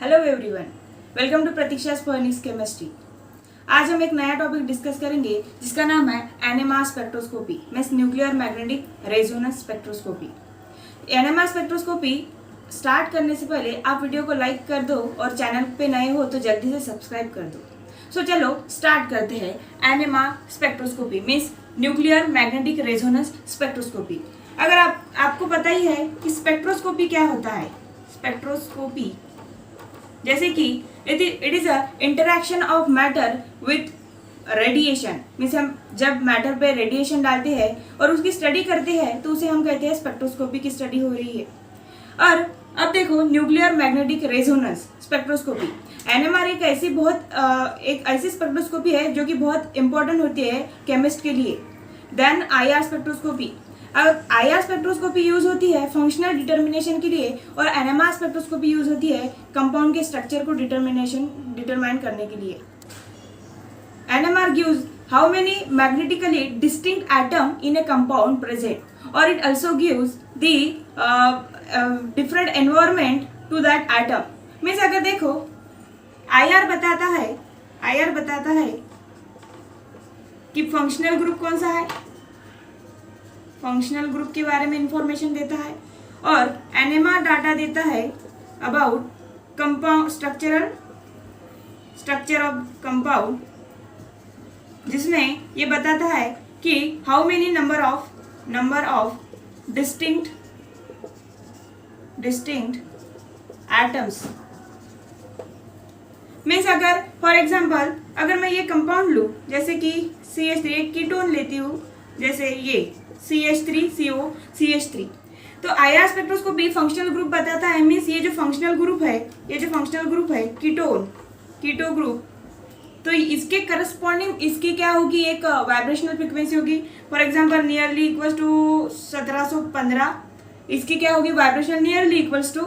Hello everyone, welcome to प्रतीक्षा's forensics chemistry. आज हम एक नया टॉपिक डिस्कस करेंगे जिसका नाम है NMR spectroscopy means nuclear magnetic resonance spectroscopy. NMR spectroscopy start करने से पहले आप वीडियो को लाइक कर दो और चैनल पे नए हो तो जल्दी से सब्सक्राइब कर दो। सो चलो स्टार्ट करते हैं। NMR spectroscopy means nuclear magnetic resonance spectroscopy. अगर आपको पता ही है कि स्पेक्ट्रोस्कोपी क्या होता है। स्पेक्ट्रोस्कोपी जैसे कि it is a interaction of matter with radiation means हम जब मैटर पे रेडिएशन डालते हैं और उसकी स्टडी करते हैं तो उसे हम कहते हैं स्पेक्ट्रोस्कोपी की स्टडी हो रही है। और अब देखो nuclear magnetic resonance spectroscopy NMR एक ऐसी स्पेक्ट्रोस्कोपी है जो कि बहुत इंपॉर्टेंट होती है केमिस्ट के लिए। Then IR spectroscopy. अब आईआर स्पेक्ट्रोस्कोपी यूज होती है फंक्शनल डिटर्मिनेशन के लिए और एनएमआर स्पेक्ट्रोस्कोपी यूज होती है कंपाउंड के स्ट्रक्चर को डिटरमाइन करने के लिए। NMR gives how many magnetically distinct atom in a compound present और it also gives the different environment to that atom. Means अगर देखो आईआर बताता है कि फंक्शनल ग्रुप कौन सा है, फंक्शनल ग्रुप के बारे में इंफॉर्मेशन देता है और एनएमआर डाटा देता है about compound structure of compound, जिसमें ये बताता है कि how many number of distinct atoms. Means अगर फॉर एग्जांपल अगर मैं ये कंपाउंड लूँ जैसे कि CH3 एक कीटोन लेती हूँ जैसे ये CH3CO CH3 तो आईआर स्पेक्ट्रोस्कोपी फंक्शनल ग्रुप बताता है। मीन्स ये जो फंक्शनल ग्रुप है कीटो ग्रुप तो इसके करस्पॉन्डिंग इसकी क्या होगी एक वाइब्रेशनल फ्रीक्वेंसी होगी। For example nearly equals to 1715 इसकी क्या होगी वाइब्रेशन नियरली इक्वल्स टू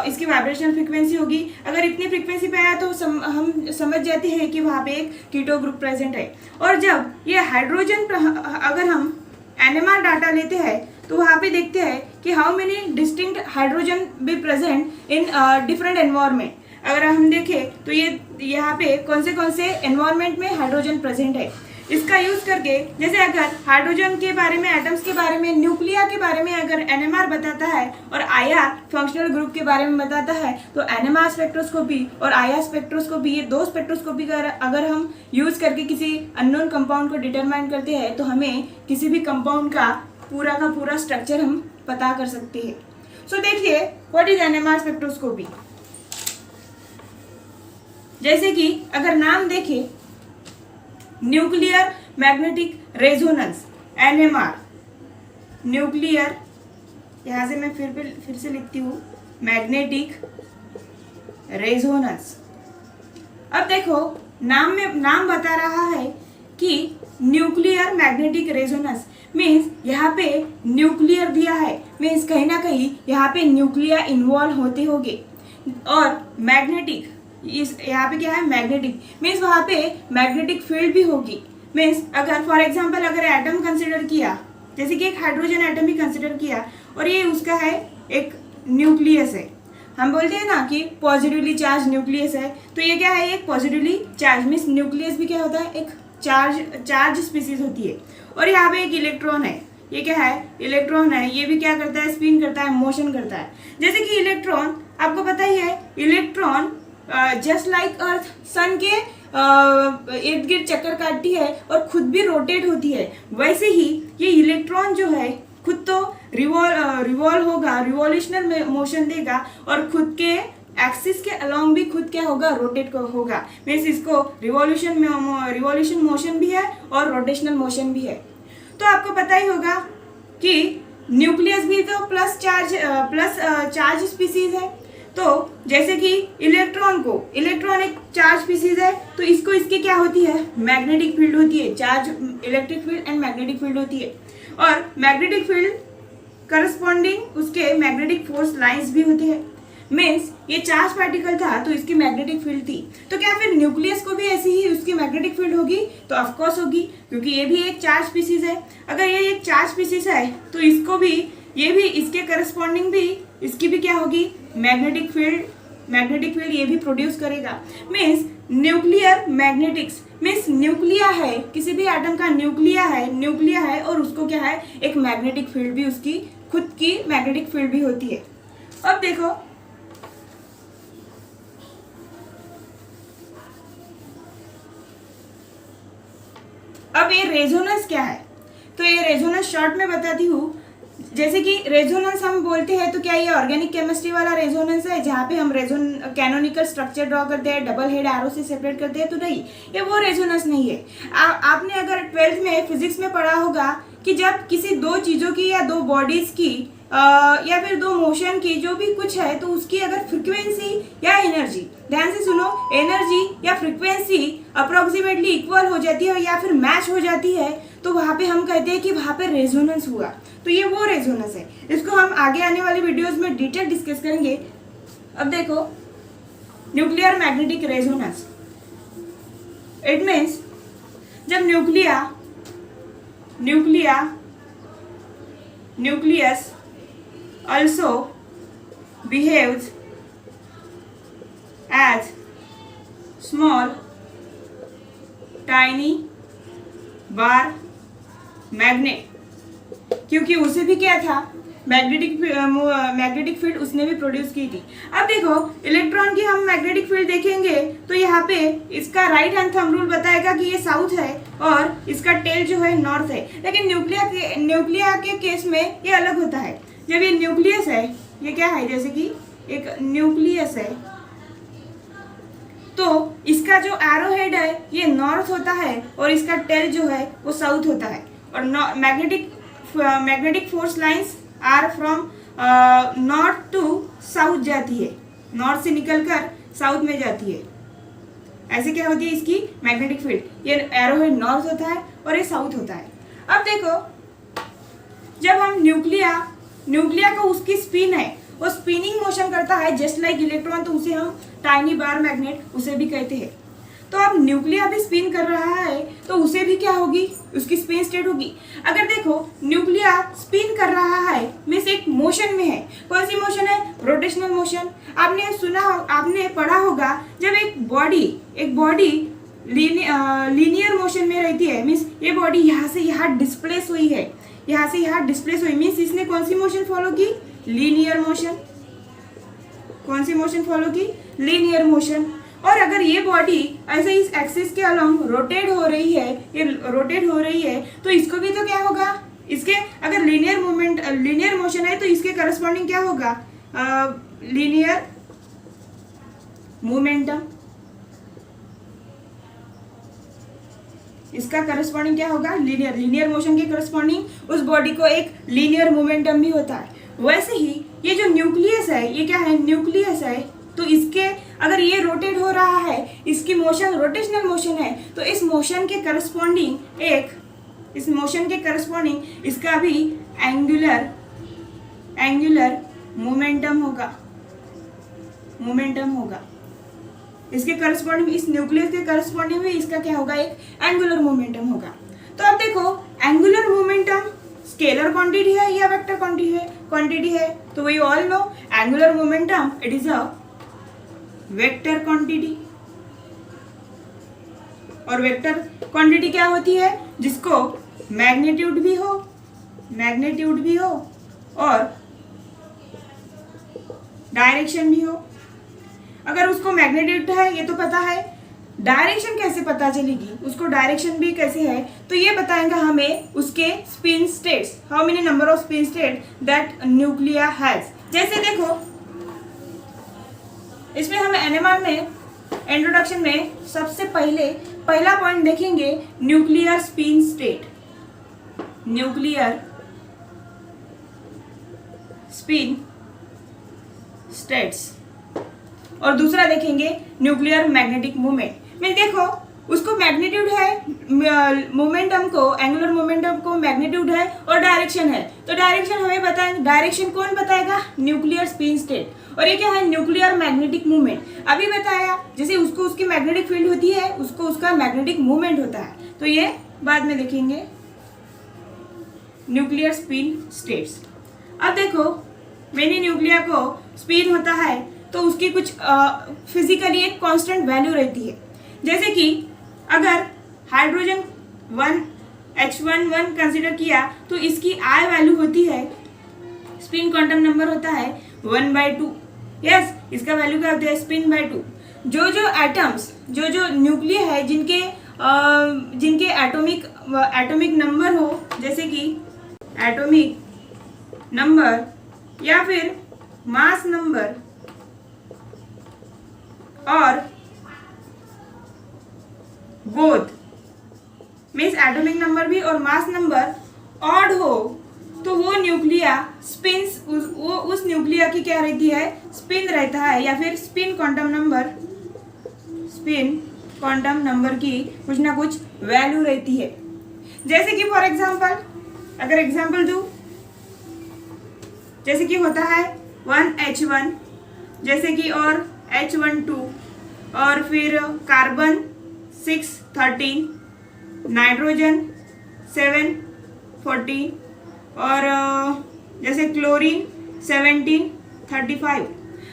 इसकी वाइब्रेशनल फ्रीक्वेंसी होगी। अगर इतनी फ्रीक्वेंसी पे आया तो हम समझ जाते हैं कि वहाँ पे एक कीटो ग्रुप प्रेजेंट है। और जब ये हाइड्रोजन अगर हम एनएमआर डाटा लेते हैं तो वहाँ पे देखते हैं कि how many distinct hydrogen be present in different environment. अगर हम देखें तो ये यहाँ पे कौन से एनवायरनमेंट में हाइड्रोजन प्रेजेंट है। इसका यूज करके जैसे अगर हाइड्रोजन के बारे में एटम्स के बारे में न्यूक्लिया के बारे में अगर एनएमआर बताता है और आईआर फंक्शनल ग्रुप के बारे में बताता है तो एनएमआर स्पेक्ट्रोस्कोपी और आईआर स्पेक्ट्रोस्कोपी ये दो स्पेक्ट्रोस्कोपी का अगर हम यूज करके किसी अननोन कंपाउंड को डिटरमाइन करते हैं तो हमें किसी भी कंपाउंड का पूरा स्ट्रक्चर हम पता कर सकते हैं। सो देखिए व्हाट इज एनएमआर स्पेक्ट्रोस्कोपी। जैसे कि अगर नाम देखें nuclear magnetic resonance NMR, nuclear यहां से मैं फिर से लिखती हूँ मैग्नेटिक रेजोनेंस। अब देखो नाम बता रहा है कि न्यूक्लियर मैग्नेटिक रेजोनेंस मीन्स यहाँ पे न्यूक्लियर दिया है मीन्स कहीं ना कहीं यहाँ पे न्यूक्लिया इन्वॉल्व होते होंगे। और मैग्नेटिक इस यहाँ पे क्या है मैग्नेटिक मीन्स वहाँ पे मैग्नेटिक फील्ड भी होगी। मीन्स अगर फॉर एग्जांपल अगर एटम कंसिडर किया जैसे कि एक हाइड्रोजन एटम भी कंसिडर किया और ये उसका है एक न्यूक्लियस है, हम बोलते हैं ना कि पॉजिटिवली चार्ज न्यूक्लियस है तो ये क्या है एक पॉजिटिवली चार्ज मीन्स न्यूक्लियस भी क्या होता है एक चार्ज स्पीसीज होती है। और यहाँ पे एक इलेक्ट्रॉन है, ये क्या है इलेक्ट्रॉन है, ये भी क्या करता है स्पिन करता है मोशन करता है। जैसे कि इलेक्ट्रॉन आपको पता ही है इलेक्ट्रॉन जस्ट लाइक अर्थ सन के इर्द गिर्द चक्कर काटती है और खुद भी रोटेट होती है, वैसे ही ये इलेक्ट्रॉन जो है खुद तो रिवॉल्व होगा रिवॉल्यूशनल मोशन देगा और खुद के एक्सिस के अलोंग भी खुद क्या होगा रोटेट होगा। मीन्स इसको रिवॉल्यूशन मोशन भी है और रोटेशनल मोशन भी है। तो आपको पता ही होगा कि न्यूक्लियस भी तो प्लस चार्ज स्पीसीज है। तो जैसे कि इलेक्ट्रॉन एक चार्ज स्पीसीज है तो इसके क्या होती है मैग्नेटिक फील्ड होती है, charge electric field and magnetic field होती है। और मैग्नेटिक फील्ड करस्पॉन्डिंग उसके मैग्नेटिक फोर्स लाइंस भी होती है। मीन्स ये चार्ज पार्टिकल था तो इसकी मैग्नेटिक फील्ड थी, तो क्या फिर न्यूक्लियस को भी ऐसी ही उसकी मैग्नेटिक फील्ड होगी? तो ऑफकोर्स होगी, क्योंकि ये भी एक चार्ज स्पीसीज है। अगर ये एक चार्ज स्पीसीज है तो इसको भी ये भी इसके करस्पॉन्डिंग भी इसकी भी क्या होगी मैग्नेटिक फील्ड मैग्नेटिक फील्ड ये भी प्रोड्यूस करेगा। Means nuclear magnetics means nuclei है, किसी भी एटम का न्यूक्लिया है और उसको क्या है, एक मैग्नेटिक फील्ड भी, उसकी खुद की मैग्नेटिक फील्ड भी होती है। अब देखो अब ये रेजोनेंस क्या है, तो ये रेजोनेंस शॉर्ट में बताती हूँ। जैसे कि रेजोनेंस हम बोलते हैं तो क्या ये ऑर्गेनिक केमिस्ट्री वाला रेजोनेंस है जहाँ पे हम कैनोनिकल स्ट्रक्चर ड्रॉ करते हैं, डबल हेड एरो से सेपरेट करते हैं, तो नहीं, ये वो रेजोनेंस नहीं है। आपने अगर 12th में फिजिक्स में पढ़ा होगा कि जब किसी दो चीज़ों की या दो बॉडीज की या फिर दो मोशन की जो भी कुछ है, तो उसकी अगर फ्रिक्वेंसी या एनर्जी, ध्यान से सुनो, एनर्जी या फ्रिक्वेंसी अप्रोक्सीमेटली इक्वल हो जाती है या फिर मैच हो जाती है, तो वहाँ पे हम कहते हैं कि वहाँ पे रेजोनेंस हुआ। तो ये वो रेजोनेंस है, इसको हम आगे आने वाली वीडियोस में डिटेल डिस्कस करेंगे। अब देखो nuclear magnetic resonance, it means जब nucleus also behaves as small tiny bar magnet, क्योंकि उसे भी क्या था, मैग्नेटिक फील्ड उसने भी प्रोड्यूस की थी। अब देखो इलेक्ट्रॉन की हम मैग्नेटिक फील्ड देखेंगे तो यहाँ पे इसका राइट हैंड थंब रूल बताएगा कि ये साउथ है और इसका टेल जो है नॉर्थ है। लेकिन न्यूक्लिया के केस में ये अलग होता है। जब ये न्यूक्लियस है, ये क्या है, जैसे कि एक न्यूक्लियस है, तो इसका जो एरो हेड है ये नॉर्थ होता है और इसका टेल जो है वो साउथ होता है। और magnetic force lines are from north to south जाती है, नॉर्थ से निकलकर साउथ में जाती है। ऐसे क्या होती है इसकी मैग्नेटिक फील्ड, ये एरो हेड नॉर्थ होता है और ये साउथ होता है। अब देखो जब हम न्यूक्लिया को उसकी स्पिन है, वो स्पिनिंग मोशन करता है जस्ट लाइक इलेक्ट्रॉन, तो उसे हम टाइनी बार मैग्नेट उसे भी कहते हैं। तो अब न्यूक्लिया भी स्पिन कर रहा है तो उसे भी क्या होगी, उसकी स्पिन स्टेट होगी। अगर देखो न्यूक्लिया स्पिन कर रहा है मीन्स एक मोशन में है, कौन सी मोशन है, रोटेशनल मोशन। आपने पढ़ा होगा जब एक बॉडी लीनियर मोशन में रहती है, मीन्स ये बॉडी यहाँ से यहाँ डिस्प्लेस हुई है, यहाँ से यहाँ डिस्प्लेस हुई, मीन्स इसने कौन सी मोशन फॉलो की, लीनियर मोशन। कौन सी मोशन फॉलो की, लीनियर मोशन। और अगर ये बॉडी ऐसे इस एक्सिस के अलोंग रोटेट हो रही है, तो इसको भी तो क्या होगा, इसके अगर लीनियर मोशन है तो इसके करस्पॉन्डिंग क्या होगा, लीनियर मोमेंटम। इसका करस्पॉन्डिंग क्या होगा, लीनियर मोशन के करस्पॉन्डिंग उस बॉडी को एक लीनियर मोमेंटम भी होता है। वैसे ही ये जो न्यूक्लियस है, ये क्या है, न्यूक्लियस है, तो इसके अगर ये रोटेट हो रहा है, इसकी मोशन रोटेशनल मोशन है, तो इस मोशन के करस्पॉन्डिंग इसका भी एंगुलर मोमेंटम होगा। इसके करस्पॉन्डिंग, इस न्यूक्लियस के करस्पॉन्डिंग में इसका क्या होगा, एक एंगुलर मोमेंटम होगा। तो अब देखो एंगुलर मोमेंटम स्केलर क्वांटिटी है या वेक्टर क्वांटिटी है, तो we all know angular momentum it is a vector quantity. और वेक्टर क्वांटिटी क्या होती है, जिसको मैग्नीट्यूड भी हो और डायरेक्शन भी हो। अगर उसको मैग्नीट्यूड है ये तो पता है, डायरेक्शन कैसे पता चलेगी, उसको डायरेक्शन भी कैसे है, तो ये बताएंगे हमें उसके spin states, how many number of spin state that nuclei has. जैसे देखो इसमें हम एनएमआर में इंट्रोडक्शन में सबसे पहला पॉइंट देखेंगे nuclear spin state, nuclear spin states, और दूसरा देखेंगे न्यूक्लियर मैग्नेटिक मूवमेंट। मैं देखो उसको मैग्नीट्यूड है, मोमेंटम को, एंगुलर मोमेंटम को मैग्नीट्यूड है और डायरेक्शन है, तो डायरेक्शन हमें बताएंगे, डायरेक्शन कौन बताएगा, न्यूक्लियर स्पिन स्टेट। और ये क्या है, न्यूक्लियर मैग्नेटिक मूवमेंट। अभी बताया जैसे उसको उसकी मैग्नेटिक फील्ड होती है, उसको उसका मैग्नेटिक मूवमेंट होता है, तो ये बाद में देखेंगे न्यूक्लियर स्पिन स्टेट्स। अब देखो मैंने न्यूक्लिया को स्पिन होता है तो उसकी कुछ फिजिकली एक कांस्टेंट वैल्यू रहती है। जैसे कि अगर हाइड्रोजन 1 H11 कंसिडर किया तो इसकी आई वैल्यू होती है, स्पिन क्वांटम नंबर होता है 1/2। यस, इसका वैल्यू क्या होता है, स्पिन बाय 2। जो जो एटम्स, जो जो न्यूक्लियर है जिनके एटॉमिक नंबर हो, जैसे कि एटॉमिक नंबर या फिर मास नंबर और बोथ मीन्स एटॉमिक नंबर भी और मास नंबर ऑड हो, तो वो न्यूक्लिया स्पिन्स, उस न्यूक्लिया की क्या रहती है, स्पिन रहता है, या फिर स्पिन क्वांटम नंबर की कुछ ना कुछ वैल्यू रहती है। जैसे कि फॉर एग्जांपल, अगर एग्जांपल दूं, जैसे कि होता है 1H1, जैसे कि और H12 और फिर कार्बन 613, नाइट्रोजन 714 और जैसे क्लोरीन 1735।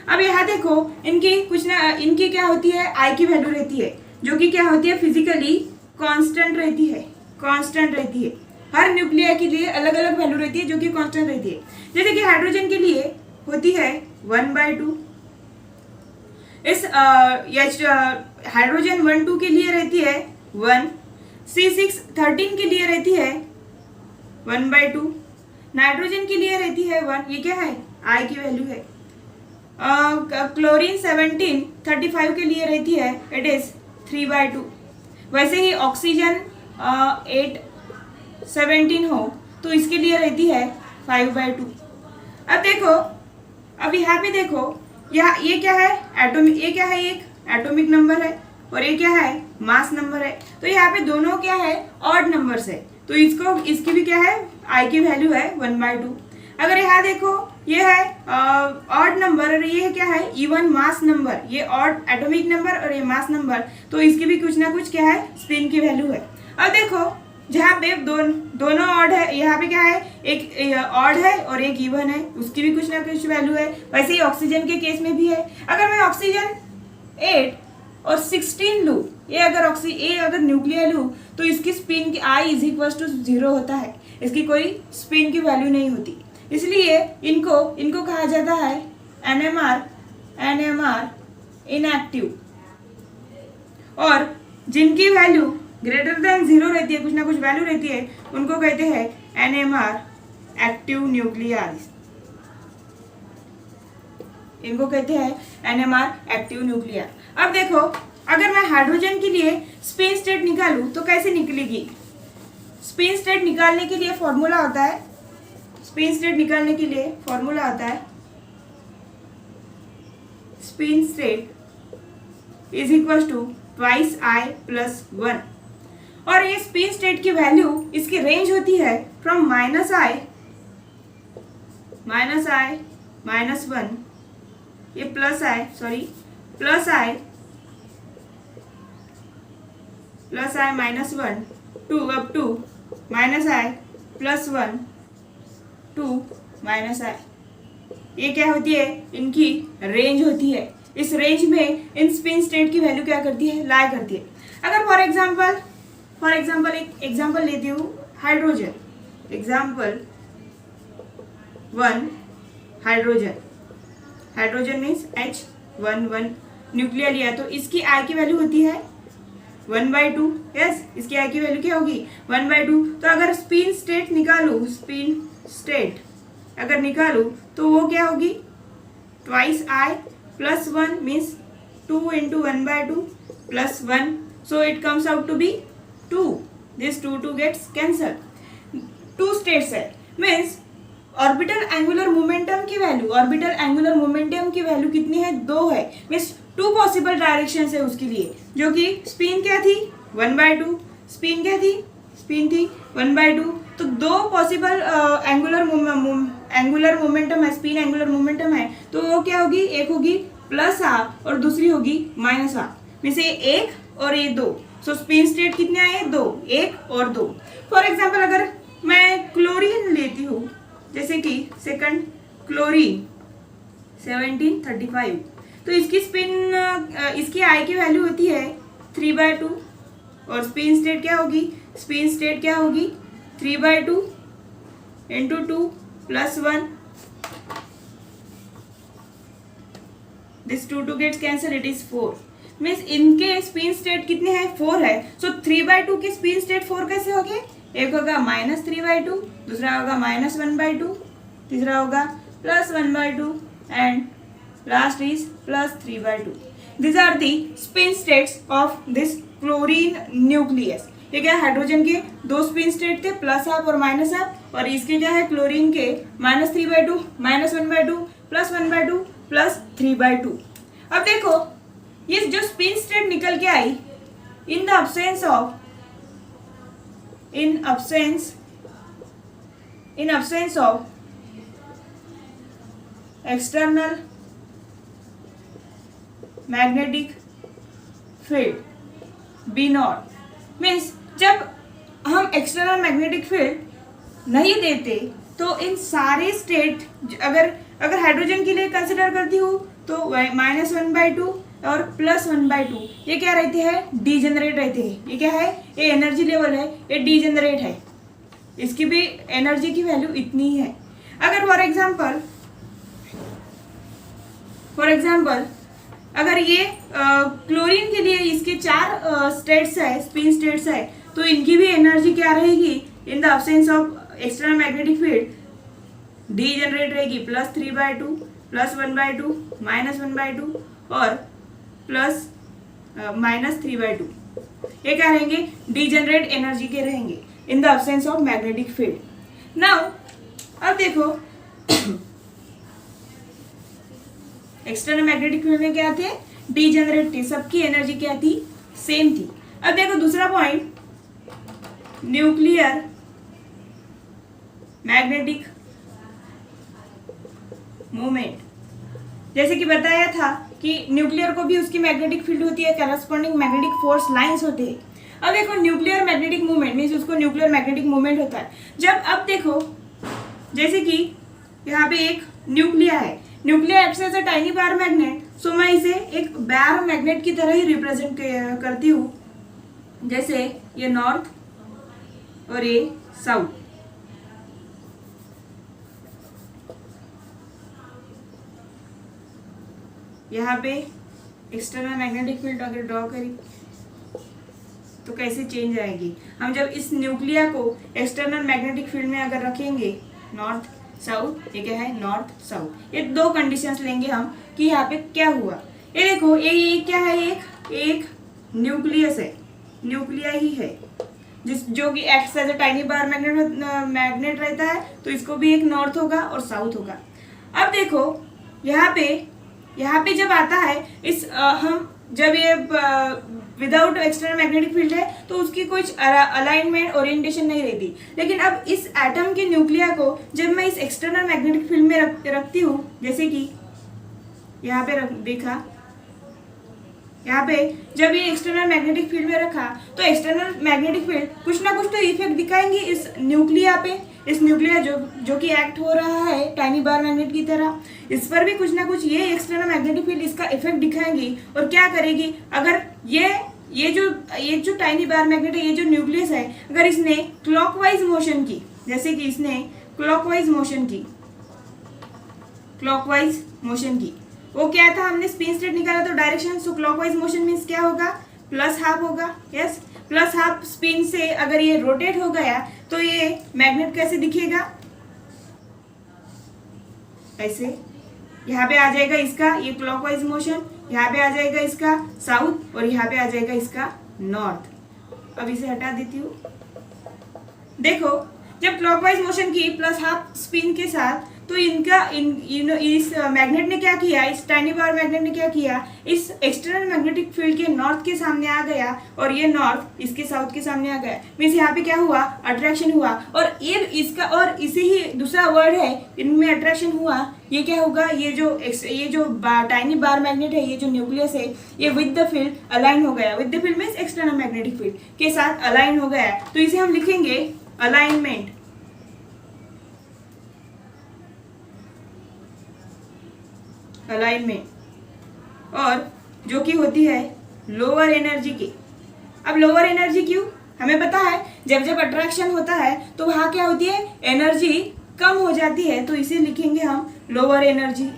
अब यहाँ देखो, इनकी क्या होती है, आई की वैल्यू रहती है, जो कि क्या होती है, फिजिकली कांस्टेंट रहती है। हर न्यूक्लियर के लिए अलग अलग वैल्यू रहती है जो कि कांस्टेंट रहती है। जैसे कि हाइड्रोजन के लिए होती है 1/2, इस हाइड्रोजन 1,2 के लिए रहती है 1, C613 के लिए रहती है 1/2, नाइट्रोजन के लिए रहती है 1। ये क्या है, आई की वैल्यू है। क्लोरीन 1735 के लिए रहती है, इट इज 3/2। वैसे ही ऑक्सीजन 817 हो तो इसके लिए रहती है 5/2। अब देखो, अब यहाँ पे देखो, ये क्या है, एक एटॉमिक नंबर है और ये क्या है, मास नंबर है। तो यहाँ पे दोनों क्या है, ऑड नंबर्स है, तो इसकी भी क्या है, आई की वैल्यू है 1/2। अगर यहाँ देखो, ये है ऑड नंबर और ये क्या है, इवन मास नंबर, ये ऑड एटॉमिक नंबर और ये मास नंबर, तो इसकी भी कुछ ना कुछ क्या है, स्पिन की वैल्यू है। अब देखो, जहाँ पे दोनों ऑड है, यहाँ पे क्या है, एक ऑड है और एक इवन है, उसकी भी कुछ ना कुछ वैल्यू है। वैसे ही ऑक्सीजन के केस में भी है। अगर मैं ऑक्सीजन 8 और 16 लूँ, ये अगर न्यूक्लियर लूँ, तो इसकी स्पिन की आई इज इक्वल टू 0 होता है, इसकी कोई स्पिन की वैल्यू नहीं होती। इसलिए इनको कहा जाता है NMR इनएक्टिव। और जिनकी वैल्यू ग्रेटर देन 0 रहती है, कुछ ना कुछ वैल्यू रहती है, उनको कहते हैं NMR एक्टिव न्यूक्लियर। इनको कहते हैं NMR एक्टिव न्यूक्लियर। अब देखो, अगर मैं हाइड्रोजन के लिए स्पिन स्टेट निकालूं तो कैसे निकलेगी। स्पिन स्टेट निकालने के लिए फॉर्मूला होता है, spin state is equal to twice I + 1। और ये स्पिन स्टेट की वैल्यू, इसकी रेंज होती है फ्रॉम -I -1, ये +I -1 to up to -I +1 to -I। ये क्या होती है, इनकी रेंज होती है। इस रेंज में इन स्पिन स्टेट की वैल्यू क्या करती है, लाई करती है। अगर फॉर एग्जांपल एक एग्जांपल लेती हूँ, hydrogen, example 1 hydrogen means H11 nuclear लिया, तो इसकी आई की वैल्यू होती है 1/2। यस, इसकी आई की वैल्यू क्या होगी, 1/2। तो अगर स्पिन स्टेट निकालूं तो वो क्या होगी, twice I + 1 means 2 × 1/2 + 1, so it comes out to be 2. This 2 gets cancelled. 2 states है, मीन्स ऑर्बिटल एंगुलर मोमेंटम की वैल्यू कितनी है, 2 है। मीन्स 2 पॉसिबल डायरेक्शंस है उसके लिए, जो कि स्पिन क्या थी, 1/2, स्पिन क्या थी, स्पिन थी 1/2। तो 2 पॉसिबल एंगुलर मोमेंटम है, स्पिन एंगुलर मोमेंटम है, तो वो क्या होगी, एक होगी +R और दूसरी होगी -R। मीन्स ये 1 और ये 2, सो स्पिन स्टेट कितने आए, 2, 1 और 2। फॉर एग्जाम्पल, अगर मैं क्लोरीन लेती हूँ, जैसे कि सेकंड क्लोरीन 1735, तो इसकी स्पिन इसकी आई की वैल्यू होती है 3/2 और स्पिन स्टेट क्या होगी, स्पिन स्टेट क्या होगी 3/2 into 2 + 1, this 2 gets cancel, it is 4। Means इनके स्पिन स्टेट कितने हैं, 4 है। सो 3/2 के स्पिन स्टेट 4 कैसे हो गए, एक होगा -3/2, दूसरा होगा -1/2, तीसरा होगा +1/2 and last is +3/2। These are the spin states of this chlorine nucleus। ये क्या हाइड्रोजन के दो स्पिन स्टेट थे, +हाफ और -हाफ, और इसके क्या है क्लोरीन के -3/2, -1/2, +1/2, +3/2। अब देखो ये जो स्पिन स्टेट निकल के आई इन absence of external magnetic field B0, means जब हम एक्सटर्नल मैग्नेटिक फील्ड नहीं देते तो इन सारे स्टेट, अगर हाइड्रोजन के लिए कंसिडर करती हूँ तो -1/2 और +1/2 ये क्या रहते हैं, डीजेनरेट रहते हैं। ये क्या है, ये एनर्जी लेवल है, ये डीजेनरेट है, इसकी भी एनर्जी की वैल्यू इतनी है। अगर फॉर एग्जाम्पल अगर ये क्लोरीन के लिए इसके 4 स्टेट्स है, स्पिन स्टेट्स है, तो इनकी भी एनर्जी क्या रहेगी in the absence of external magnetic field, degenerate रहेगी +3/2, +1/2, -1/2 और -3/2। ये क्या रहेंगे, डीजेनरेट एनर्जी के रहेंगे in the absence of magnetic field. Now अब देखो एक्सटर्नल मैग्नेटिक फील्ड में क्या थे, डीजेनरेट थे, सबकी एनर्जी क्या थी, सेम थी। अब देखो दूसरा पॉइंट, न्यूक्लियर मैग्नेटिक मूवमेंट। जैसे कि बताया था कि न्यूक्लियर को भी उसकी मैग्नेटिक फील्ड होती है, करस्पॉन्डिंग मैग्नेटिक फोर्स लाइंस होते हैं। अब देखो न्यूक्लियर मैग्नेटिक मूवमेंट मीन्स उसको न्यूक्लियर मैग्नेटिक मूवमेंट होता है जब, अब देखो जैसे कि यहाँ पे एक न्यूक्लिया है, nuclei acts as a tiny bar magnet, so मैं इसे एक बार मैग्नेट की तरह ही रिप्रेजेंट करती हूँ, जैसे ये नॉर्थ और ये साउथ। यहाँ पे एक्सटर्नल मैग्नेटिक फील्ड अगर ड्रॉ करी तो कैसे चेंज आएगी, हम जब इस न्यूक्लिया को एक्सटर्नल मैग्नेटिक फील्ड में अगर रखेंगे नॉर्थ साउथ, ये क्या है नॉर्थ साउथ, ये दो कंडीशंस लेंगे हम कि यहाँ पे क्या हुआ। ये देखो ये क्या है, एक न्यूक्लियस है, न्यूक्लिया ही है जो कि acts as a tiny bar magnet रहता है, तो इसको भी एक नॉर्थ होगा और साउथ होगा। अब देखो यहाँ पे जब आता है हम जब ये विदाउट एक्सटर्नल मैग्नेटिक फील्ड है तो उसकी कुछ अलाइनमेंट ओरिएंटेशन नहीं रहती, लेकिन अब इस एटम के न्यूक्लिया को जब मैं इस एक्सटर्नल मैग्नेटिक फील्ड में रखती हूँ, जैसे कि यहाँ पे देखा, यहाँ पे जब ये एक्सटर्नल मैग्नेटिक फील्ड में रखा तो एक्सटर्नल मैग्नेटिक फील्ड कुछ ना कुछ तो इफेक्ट दिखाएंगे इस न्यूक्लिया पे, इस न्यूक्लिया जो कि एक्ट हो रहा है टाइनी बार मैग्नेट की तरह, इस पर भी कुछ ना कुछ ये एक्सटर्नल मैग्नेटिक फील्ड इसका इफेक्ट दिखाएंगी और क्या करेगी, अगर ये जो टाइनी बार मैग्नेट है, ये जो न्यूक्लियस है, अगर इसने क्लॉकवाइज मोशन की, जैसे कि इसने क्लॉकवाइज मोशन की, वो क्या था, हमने स्पिन स्टेट निकाला तो डायरेक्शन, सो क्लॉकवाइज मोशन मीन्स क्या होगा, +हाफ होगा, यस, +हाफ स्पिन से अगर ये रोटेट हो गया तो ये मैग्नेट कैसे दिखेगा, ऐसे, यहाँ पे आ जाएगा इसका ये क्लॉकवाइज मोशन, यहाँ पे आ जाएगा इसका साउथ और यहाँ पे आ जाएगा इसका नॉर्थ। अब इसे हटा देती हूँ। देखो जब क्लॉकवाइज मोशन की +हाफ स्पिन के साथ, तो इस मैग्नेट ने क्या किया, इस टाइनी बार मैग्नेट ने क्या किया, इस एक्सटर्नल मैग्नेटिक फील्ड के नॉर्थ के सामने आ गया और ये नॉर्थ इसके साउथ के सामने आ गया, मीन्स यहाँ पे क्या हुआ, अट्रैक्शन हुआ। और ये इसका और इसे ही दूसरा वर्ड है, इनमें अट्रैक्शन हुआ, ये क्या होगा, ये जो टाइनी बार मैग्नेट है, ये जो न्यूक्लियस है, ये विद द फील्ड अलाइन हो गया, with the field means external magnetic field के साथ अलाइन हो गया, तो इसे हम लिखेंगे अलाइनमेंट। और जो कि होती है लोअर एनर्जी की। अब लोअर एनर्जी क्यों? हमें पता है जब जब अट्रैक्शन होता है तो वहाँ क्या होती है, एनर्जी कम हो जाती है, तो इसे लिखेंगे हम लोअर एनर्जी।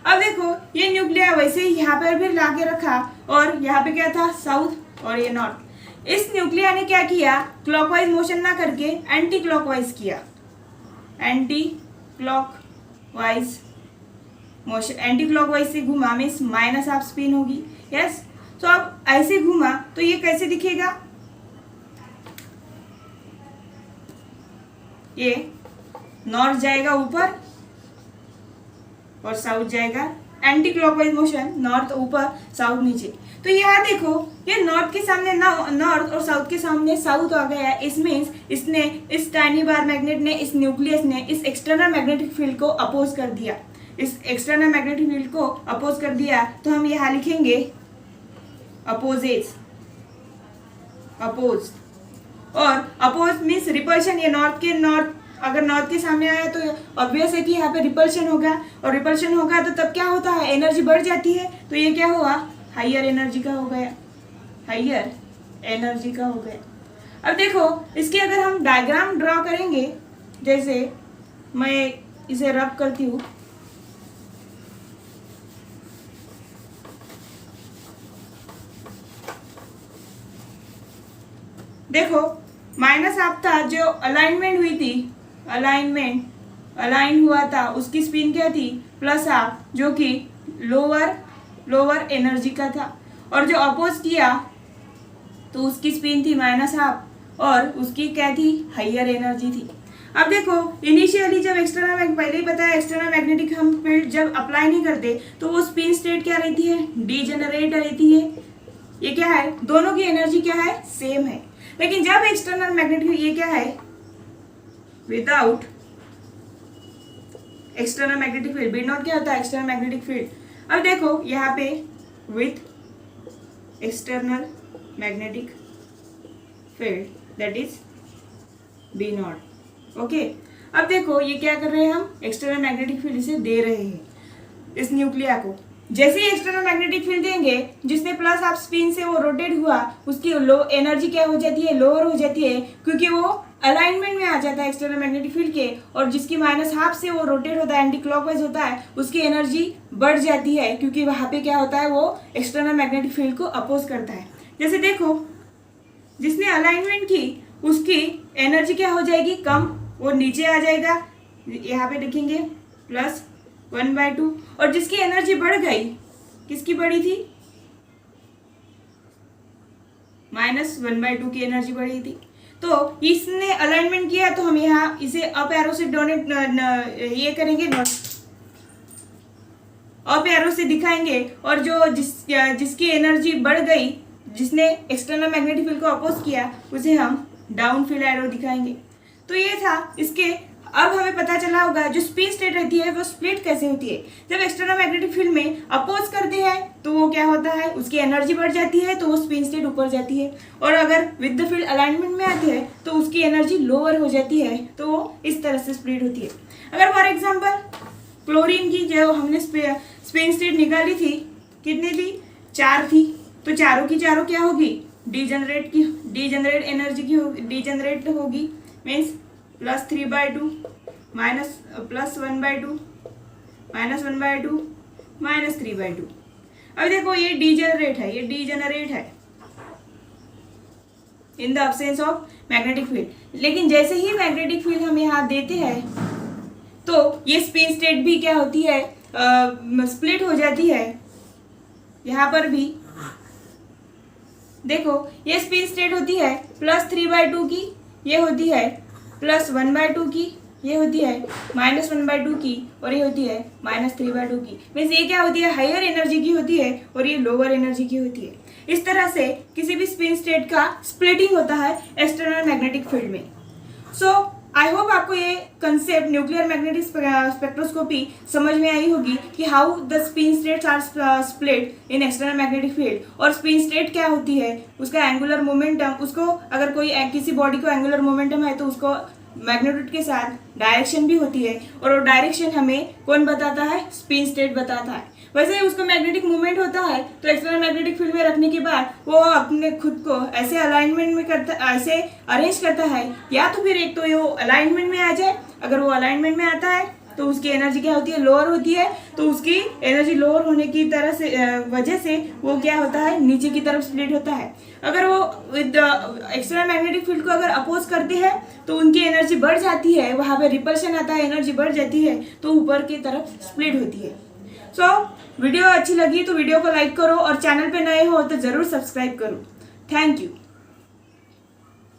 अब देखो ये न्यूक्लिया वैसे ही यहाँ पर भी ला के रखा और यहाँ पे क्या था, साउथ और ये नॉर्थ। इस न्यूक्लिया ने क्या किया, क्लॉकवाइज मोशन ना करके एंटी क्लॉकवाइज किया, anti clockwise motion. Anti clockwise से घुमा मीन्स माइनस हाफ स्पिन होगी, यस। तो अब ऐसे घुमा तो ये कैसे दिखेगा, ये नॉर्थ जाएगा ऊपर और साउथ जाएगा, एंटी क्लॉकवाइज मोशन, नॉर्थ ऊपर साउथ नीचे। तो यहाँ देखो ये नॉर्थ के सामने नॉर्थ और साउथ के सामने साउथ आ गया। इस मीन्स इसने, इस टाइनी बार मैग्नेट ने, इस न्यूक्लियस ने इस एक्सटर्नल मैग्नेटिक फील्ड को अपोज कर दिया। इस एक्सटर्नल मैग्नेटिक फील्ड को अपोज कर दिया तो हम यहाँ लिखेंगे अपोजेस, अपोज। और अपोज मीन्स रिपल्शन। ये नॉर्थ के नॉर्थ, अगर नॉर्थ के सामने आया तो ऑब्वियस है कि यहाँ पे रिपल्शन होगा, और रिपल्शन होगा तो तब क्या होता है, एनर्जी बढ़ जाती है। तो ये क्या हुआ, हाइयर एनर्जी का हो गया, हाइयर एनर्जी का हो गया। अब देखो इसके अगर हम डायग्राम ड्रॉ करेंगे, जैसे मैं इसे रब करती हूँ, देखो माइनस हाफ था, जो अलाइनमेंट हुई थी, अलाइन हुआ था, उसकी स्पिन क्या थी, प्लस हाफ, जो कि लोअर एनर्जी का था। और जो अपोज किया तो उसकी स्पिन थी माइनस हाफ और उसकी क्या थी, हाइयर एनर्जी थी। अब देखो इनिशियली जब एक्सटर्नल, पहले ही बताया एक्सटर्नल मैग्नेटिक हम फील्ड जब अप्लाई नहीं करते तो वो स्पिन स्टेट क्या रहती है, डीजेनरेट रहती है। ये क्या है, दोनों की एनर्जी क्या है, सेम है। लेकिन जब एक्सटर्नल मैग्नेटिक, ये क्या है, without external magnetic field, b naught क्या होता है, एक्सटर्नल मैग्नेटिक फील्ड। अब देखो यहाँ पे with external magnetic field that is b naught, okay. अब देखो ये क्या कर रहे हैं, हम एक्सटर्नल मैग्नेटिक फील्ड इसे दे रहे हैं इस न्यूक्लिया को। जैसे ही एक्सटर्नल मैग्नेटिक फील्ड देंगे, जिसने प्लस हाफ स्पिन से वो रोटेट हुआ, उसकी लो एनर्जी क्या हो जाती है, लोअर हो जाती है, क्योंकि वो अलाइनमेंट में आ जाता है एक्सटर्नल मैग्नेटिक फील्ड के। और जिसकी माइनस हाफ से वो रोटेट होता है, एंटी क्लॉकवाइज होता है, उसकी एनर्जी बढ़ जाती है, क्योंकि वहाँ पे क्या होता है, वो एक्सटर्नल मैग्नेटिक फील्ड को अपोज करता है। जैसे देखो जिसने अलाइनमेंट की उसकी एनर्जी क्या हो जाएगी, कम, वो नीचे आ जाएगा, यहाँ पे लिखेंगे +1/2। और जिसकी एनर्जी बढ़ गई, किसकी बढ़ी थी, -1/2 की एनर्जी बढ़ी थी। तो इसने अलाइनमेंट किया तो हम यहाँ इसे अप एरो से डोनेट ये करेंगे, अप एरो से दिखाएंगे। और जो जिसकी एनर्जी बढ़ गई, जिसने एक्सटर्नल मैग्नेटिक फील्ड को अपोज किया, उसे हम डाउन फील्ड एरो दिखाएंगे। तो ये था इसके। अब हमें पता चला होगा जो स्पिन स्टेट रहती है वो स्प्लिट कैसे होती है। जब एक्सटर्नल मैग्नेटिक फील्ड में अपोज करते हैं तो वो क्या होता है, उसकी एनर्जी बढ़ जाती है, तो वो स्पिन स्टेट ऊपर जाती है। और अगर विद द फील्ड अलाइनमेंट में आते हैं तो उसकी एनर्जी लोअर हो जाती है, तो वो इस तरह से स्प्लिट होती है। अगर फॉर एग्जाम्पल क्लोरीन की जो हमने स्पिन स्टेट निकाली थी, कितनी थी, 4 थी, तो चारों की चारों क्या होगी, डीजनरेट एनर्जी की होगी, डीजनरेट होगी, मीन्स +3/2 +1/2 -1/2 -3/2। अब देखो ये डीजनरेट है, ये डीजनरेट है in the absence of magnetic field. लेकिन जैसे ही मैग्नेटिक फील्ड हम यहाँ देते हैं तो ये स्पिन स्टेट भी क्या होती है, स्प्लिट हो जाती है। यहाँ पर भी देखो ये स्पिन स्टेट होती है +3/2 की, ये होती है +1/2 की, ये होती है -1/2 की, और ये होती है -3/2 की। मीन्स ये क्या होती है, हायर एनर्जी की होती है और ये लोअर एनर्जी की होती है। इस तरह से किसी भी स्पिन स्टेट का स्प्लिटिंग होता है एक्सटर्नल मैग्नेटिक फील्ड में। सो आई होप आपको ये कंसेप्ट न्यूक्लियर मैग्नेटिक स्पेक्ट्रोस्कोपी समझ में आई होगी कि how the spin states are split in external magnetic field. और स्पिन स्टेट क्या होती है, उसका एंगुलर मोमेंटम, उसको अगर कोई किसी बॉडी को एंगुलर मोमेंटम है तो उसको मैग्नीट्यूड के साथ डायरेक्शन भी होती है, और वो डायरेक्शन हमें कौन बताता है, स्पिन स्टेट बताता है। वैसे ही उसको मैग्नेटिक मूवमेंट होता है, तो एक्सटर्नल मैग्नेटिक फील्ड में रखने के बाद वो अपने खुद को ऐसे अलाइनमेंट में करता, ऐसे अरेंज करता है, या तो फिर एक तो वो अलाइनमेंट में आ जाए। अगर वो अलाइनमेंट में आता है तो उसकी एनर्जी क्या होती है, लोअर होती है। तो उसकी एनर्जी लोअर होने की तरह से वजह से वो क्या होता है, नीचे की तरफ स्प्लिट होता है। अगर वो विद एक्सटर्नल मैग्नेटिक फील्ड को अगर अपोज करते हैं तो उनकी एनर्जी बढ़ जाती है, वहाँ पे रिपल्शन आता है, एनर्जी बढ़ जाती है, तो ऊपर की तरफ स्प्लिट होती है। सो वीडियो अच्छी लगी तो वीडियो को लाइक करो, और चैनल पे नए हो तो ज़रूर सब्सक्राइब करो। Thank you.